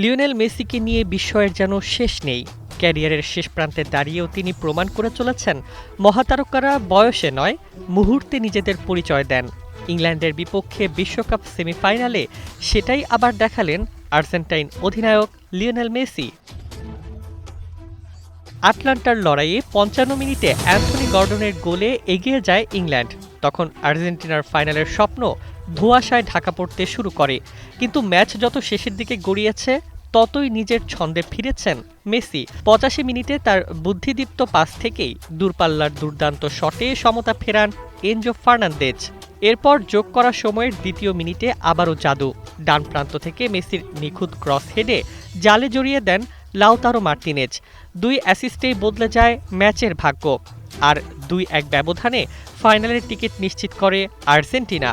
Lionel মেসিকে নিয়ে বিস্ময়ের যেন শেষ নেই। ক্যারিয়ারের শেষ প্রান্তে দাঁড়িয়েও তিনি প্রমাণ করে চলেছেন, মহাতারকারা বয়সে নয়, মুহূর্তে নিজেদের পরিচয় দেন। ইংল্যান্ডের বিপক্ষে বিশ্বকাপ সেমিফাইনালে সেটাই আবার দেখালেন আর্জেন্টাইন অধিনায়ক লিওনেল মেসি। আটলান্টার লড়াইয়ে ৫৫ মিনিটে অ্যান্থনি গর্ডনের গোলে এগিয়ে যায় ইংল্যান্ড। তখন আর্জেন্টিনার ফাইনালের স্বপ্ন ধোঁয়াশায় ঢাকা পড়তে শুরু করে। কিন্তু ম্যাচ যত শেষের দিকে গড়িয়েছে, ততই নিজের ছন্দে ফিরেছেন মেসি। ৮৫ মিনিটে তার বুদ্ধিদীপ্ত পাস থেকেই দূরপাল্লার দুর্দান্ত শটে সমতা ফেরান এনজো ফার্নান্দেজ। এরপর যোগ করা সময়ের দ্বিতীয় মিনিটে আবারও জাদু। ডান প্রান্ত থেকে মেসির নিখুঁত ক্রস হেডে জালে জড়িয়ে দেন লাউতারো মার্টিনেজ। ২ অ্যাসিস্টেই বদলে যায় ম্যাচের ভাগ্য। আর ২-১ ব্যবধানে ফাইনালের টিকিট নিশ্চিত করে আর্জেন্টিনা।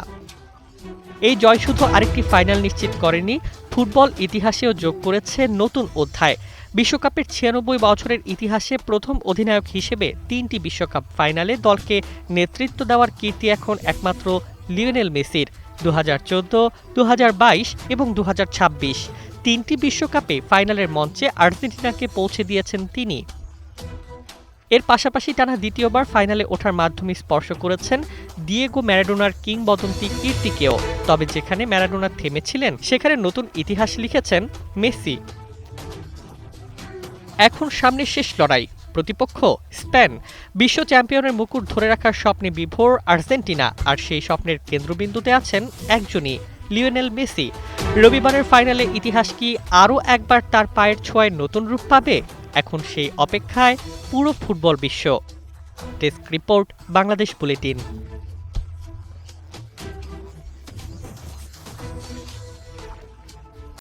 এই জয় শুধু আরেকটি ফাইনাল নিশ্চিত করেনি, ফুটবল ইতিহাসেও যোগ করেছে নতুন অধ্যায়। বিশ্বকাপের ৯৬ বছরের ইতিহাসে প্রথম অধিনায়ক হিসেবে ৩টি বিশ্বকাপ ফাইনালে দলকে নেতৃত্ব দেওয়ার কীর্তি এখন একমাত্র লিওনেল মেসির। ২০১৪, ২০২২ এবং ২০২৬ তিনটি বিশ্বকাপে ফাইনালের মঞ্চে আর্জেন্টিনাকে পৌঁছে দিয়েছেন তিনি। এর পাশাপাশি টানা দ্বিতীয়বার ফাইনালে ওঠার মাধ্যমে স্পর্শ করেছেন ডিয়েগো ম্যারাডোনার কিংবদন্তি কীর্তিকেও। তবে যেখানে ম্যারাডোনা থেমেছিলেন, সেখানে নতুন ইতিহাস লিখেছেন মেসি। এখন সামনে শেষ লড়াই। প্রতিপক্ষ স্পেন। বিশ্ব চ্যাম্পিয়নের মুকুট ধরে রাখার স্বপ্নে বিভোর আর্জেন্টিনা, আর সেই স্বপ্নের কেন্দ্রবিন্দুতে আছেন একজনই, লিওনেল মেসি। রবিবারের ফাইনালে ইতিহাস কি আরও একবার তার পায়ের ছোঁয়ায় নতুন রূপ পাবে? এখন সেই অপেক্ষায় পুরো ফুটবল বিশ্ব। Desk report, Bangladesh bulletin.